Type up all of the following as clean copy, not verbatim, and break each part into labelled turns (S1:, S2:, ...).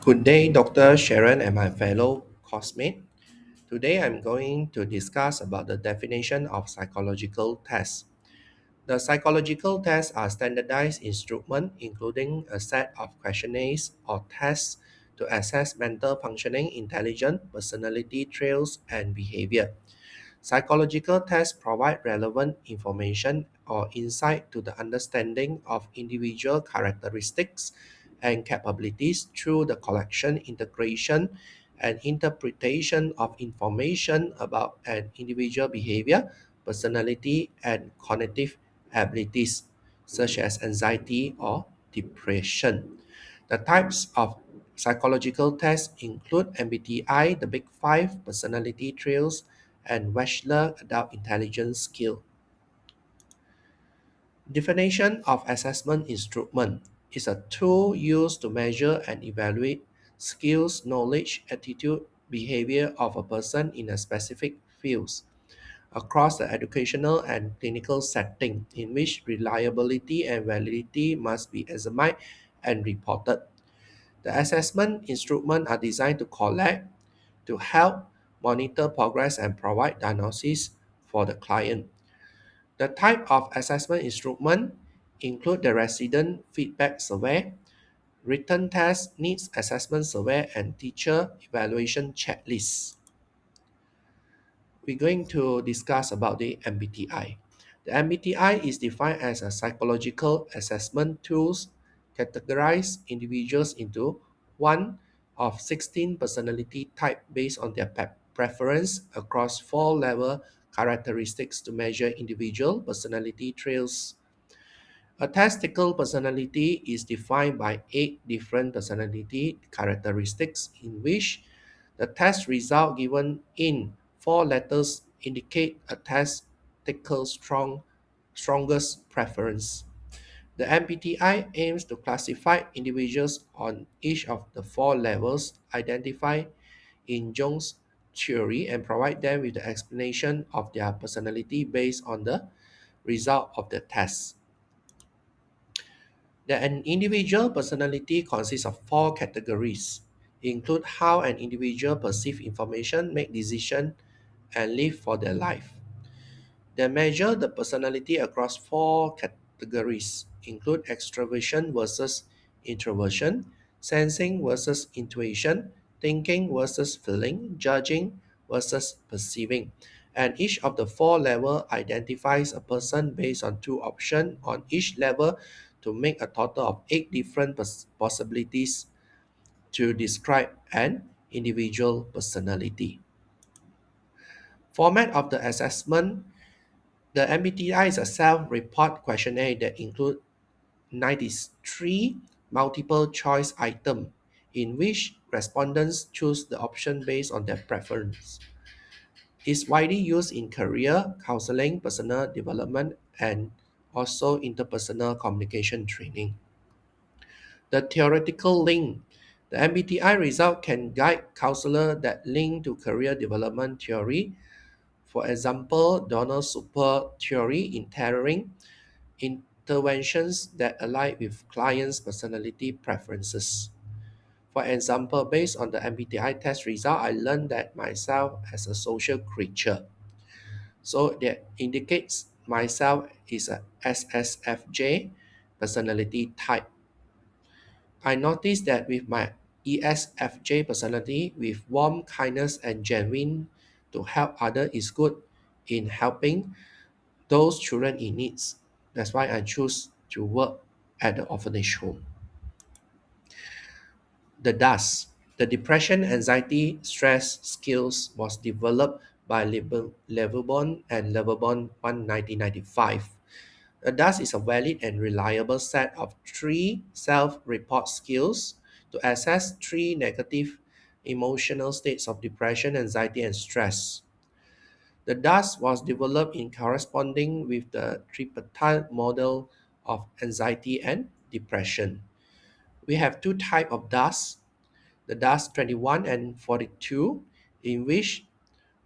S1: Good day, Dr. Sharon and my fellow classmate. Today I'm going to discuss about the definition of psychological tests. The psychological tests are standardized instruments including a set of questionnaires or tests to assess mental functioning, intelligence, personality traits, and behavior. Psychological tests provide relevant information or insight to the understanding of individual characteristics and capabilities through the collection, integration, and interpretation of information about an individual behavior, personality, and cognitive abilities, such as anxiety or depression. The types of psychological tests include MBTI, the Big Five, personality traits, and Wechsler Adult Intelligence Scale. Definition of assessment instrument is a tool used to measure and evaluate skills, knowledge, attitude, behavior of a person in a specific field across the educational and clinical setting in which reliability and validity must be examined and reported. The assessment instruments are designed to collect, to help monitor progress and provide diagnosis for the client. The type of assessment instrument include the resident feedback survey, written test, needs assessment survey, and teacher evaluation checklist. We're going to discuss about the MBTI. The MBTI is defined as a psychological assessment tools categorize individuals into one of 16 personality type based on their preference across four level characteristics to measure individual personality traits. A testicle personality is defined by eight different personality characteristics in which the test result given in four letters indicate a testicle strongest preference. The MBTI aims to classify individuals on each of the four levels identified in Jung's theory and provide them with the explanation of their personality based on the result of the test. An individual personality consists of four categories, include how an individual perceives information, make decisions, and live for their life. They measure the personality across four categories, include extroversion versus introversion, sensing versus intuition, thinking versus feeling, judging versus perceiving. And each of the four levels identifies a person based on two options on each level to make a total of eight different possibilities to describe an individual personality. Format of the assessment. The MBTI is a self-report questionnaire that includes 93 multiple choice items in which respondents choose the option based on their preference. It's widely used in career, counseling, personal development, and also interpersonal communication training. The theoretical link. The MBTI result can guide counselor that link to career development theory. For example, Donald Super theory in tailoring interventions that align with clients' personality preferences. For example, based on the MBTI test result, I learned that myself as a social creature. So that indicates myself is a SSFJ personality type. I noticed that with my ESFJ personality, with warm kindness and genuine to help others is good in helping those children in needs. That's why I choose to work at the orphanage home. The DAS, the Depression, Anxiety, Stress Skills was developed by Leverbon and Leverbon 1995. The DAS is a valid and reliable set of three self-report skills to assess three negative emotional states of depression, anxiety, and stress. The DAS was developed in corresponding with the tripartite model of anxiety and depression. We have two types of DAS, the DAS 21 and 42, in which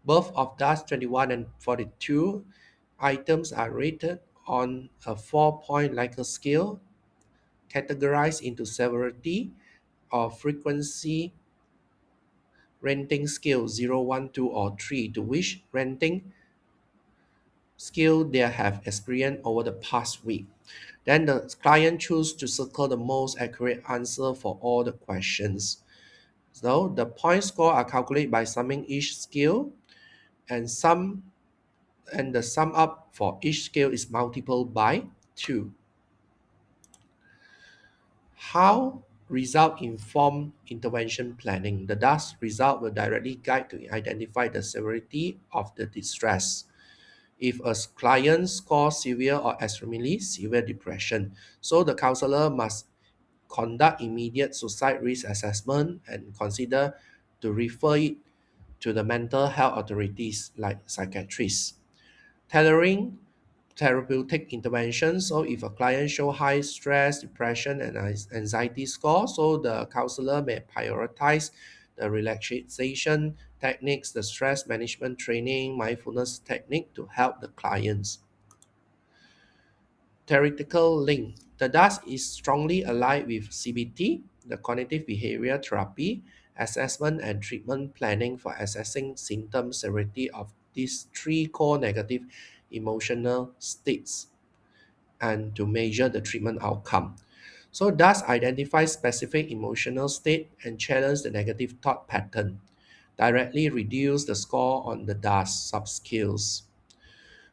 S1: both of DAS 21 and 42 items are rated on a 4-point Likert scale, categorized into severity or frequency rating scale 0, 1, 2, or 3 to which rating scale they have experienced over the past week. Then the client choose to circle the most accurate answer for all the questions. So the point score are calculated by summing each scale and the sum up for each scale is multiplied by 2. How result inform intervention planning? The DAS result will directly guide to identify the severity of the distress. If a client scores severe or extremely severe depression, so the counselor must conduct immediate suicide risk assessment and consider to refer it to the mental health authorities like psychiatrists. Tailoring therapeutic intervention. So if a client show high stress, depression, and anxiety score, so the counselor may prioritize the relaxation techniques, the stress management training, mindfulness technique to help the clients. Theoretical link. The DAS is strongly aligned with CBT, the cognitive behavior therapy, assessment and treatment planning for assessing symptom severity of these three core negative emotional states and to measure the treatment outcome. So DAS identifies specific emotional state and challenge the negative thought pattern, directly reduce the score on the DAS subscales.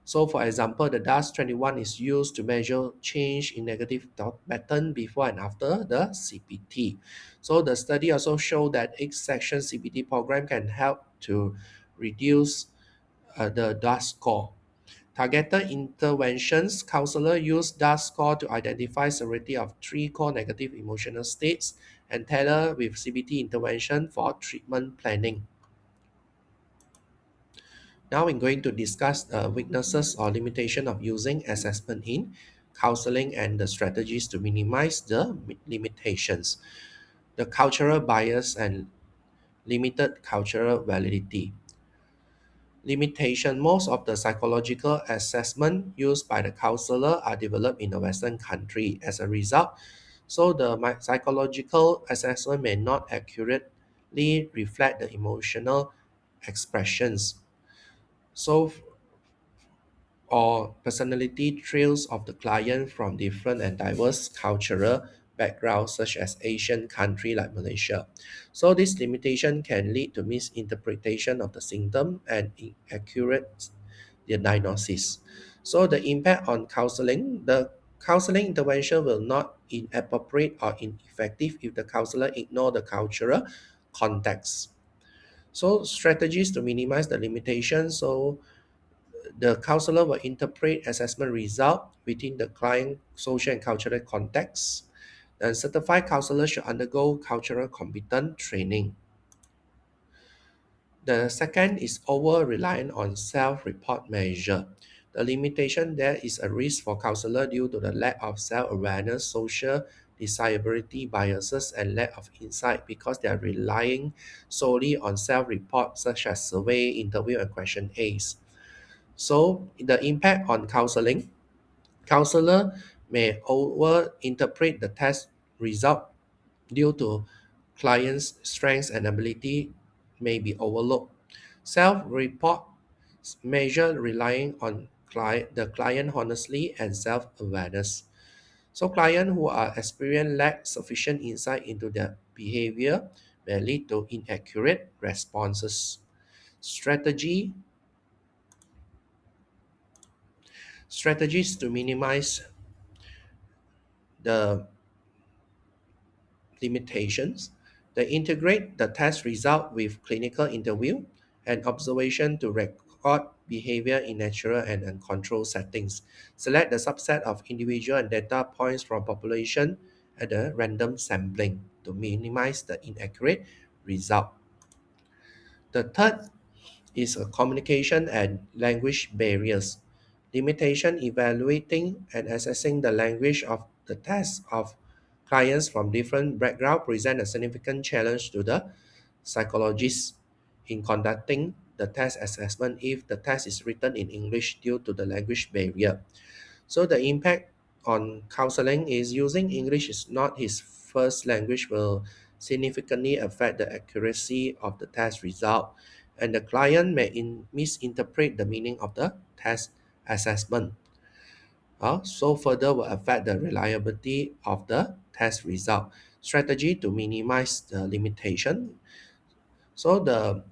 S1: So for example, the DAS 21 is used to measure change in negative thought pattern before and after the CPT. So the study also showed that each section CPT program can help to reduce the DAS score. Targeted interventions, counselor use DAS score to identify severity of three core negative emotional states and tailor with CBT intervention for treatment planning. Now we're going to discuss weaknesses or limitation of using assessment in counseling and the strategies to minimize the limitations. The cultural bias and limited cultural validity. Limitation. Most of the psychological assessment used by the counselor are developed in a Western country. As a result, so the psychological assessment may not accurately reflect the emotional expressions. So or personality traits of the client from different and diverse cultural backgrounds such as Asian country like Malaysia. So this limitation can lead to misinterpretation of the symptom and inaccurate diagnosis. So the impact on counseling, the counseling intervention will not inappropriate or ineffective if the counselor ignore the cultural context. So strategies to minimize the limitations. So the counselor will interpret assessment result within the client social and cultural context. The certified counselor should undergo cultural competence training. The second is over-reliant on self-report measure. The limitation there is a risk for counselor due to the lack of self-awareness, social desirability biases, and lack of insight because they are relying solely on self-report such as survey, interview, and question A's. So the impact on counseling, counselor may over-interpret the test result due to client's strengths and ability may be overlooked. Self-report measure relying on the client honestly and self-awareness. So clients who are experienced lack sufficient insight into their behavior may lead to inaccurate responses. Strategy Strategies to minimize the limitations. They integrate the test result with clinical interview and observation to record behavior in natural and uncontrolled settings. Select the subset of individual and data points from population at a random sampling to minimize the inaccurate result. The third is a communication and language barriers. Limitation evaluating and assessing the language of the test of clients from different backgrounds present a significant challenge to the psychologists in conducting the test assessment if the test is written in English due to the language barrier. So the impact on counseling is using English is not his first language will significantly affect the accuracy of the test result, and the client may misinterpret the meaning of the test assessment. So further will affect the reliability of the test result. Strategy to minimize the limitation. So the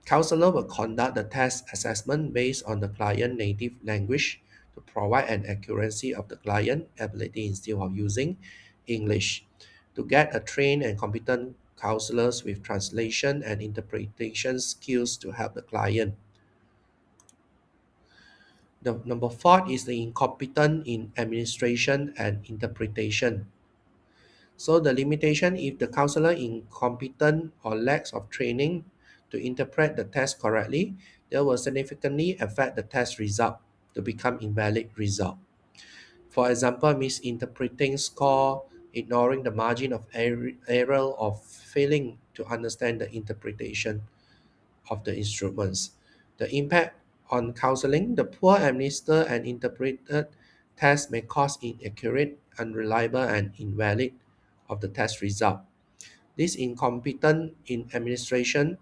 S1: counselor will conduct the test assessment based on the client native language to provide an accuracy of the client ability instead of using English. To get a trained and competent counselors with translation and interpretation skills to help the client. The number four is the incompetent in administration and interpretation. So the limitation, if the counselor incompetent or lacks of training to interpret the test correctly, they will significantly affect the test result to become invalid result. For example, misinterpreting score, ignoring the margin of error, or failing to understand the interpretation of the instruments. The impact on counseling, the poor administered and interpreted test may cause inaccurate, unreliable, and invalid of the test result. This incompetent in administration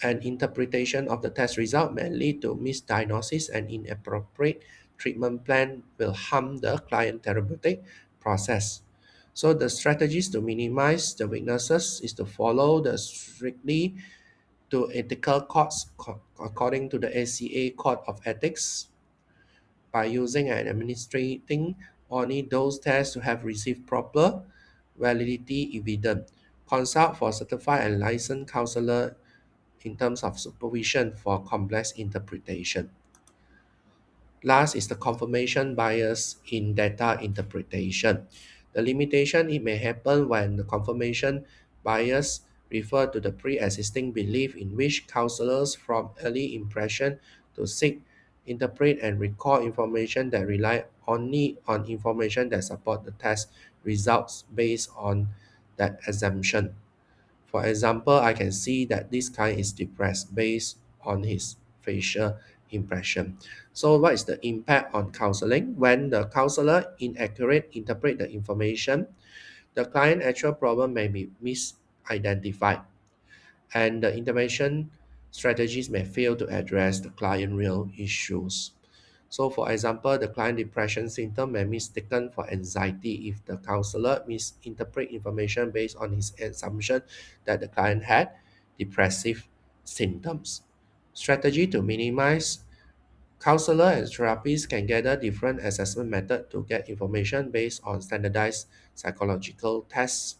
S1: and interpretation of the test result may lead to misdiagnosis and inappropriate treatment plan will harm the client therapeutic process. So the strategies to minimize the weaknesses is to follow the strictly to ethical codes according to the ACA Code of Ethics by using and administrating only those tests to have received proper validity evidence. Consult for certified and licensed counselor in terms of supervision for complex interpretation. Last is the confirmation bias in data interpretation. The limitation, it may happen when the confirmation bias refer to the pre-existing belief in which counselors from early impression to seek, interpret, and recall information that rely only on information that support the test results based on that assumption. For example, I can see that this guy is depressed based on his facial impression. So what is the impact on counseling? When the counselor inaccurate interpret the information, the client actual problem may be misidentified and the intervention strategies may fail to address the client real issues. So for example, the client depression symptom may be mistaken for anxiety if the counselor misinterpret information based on his assumption that the client had depressive symptoms. Strategy to minimize, counselor and therapists can gather different assessment method to get information based on standardized psychological tests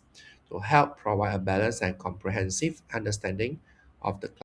S1: to help provide a balanced and comprehensive understanding of the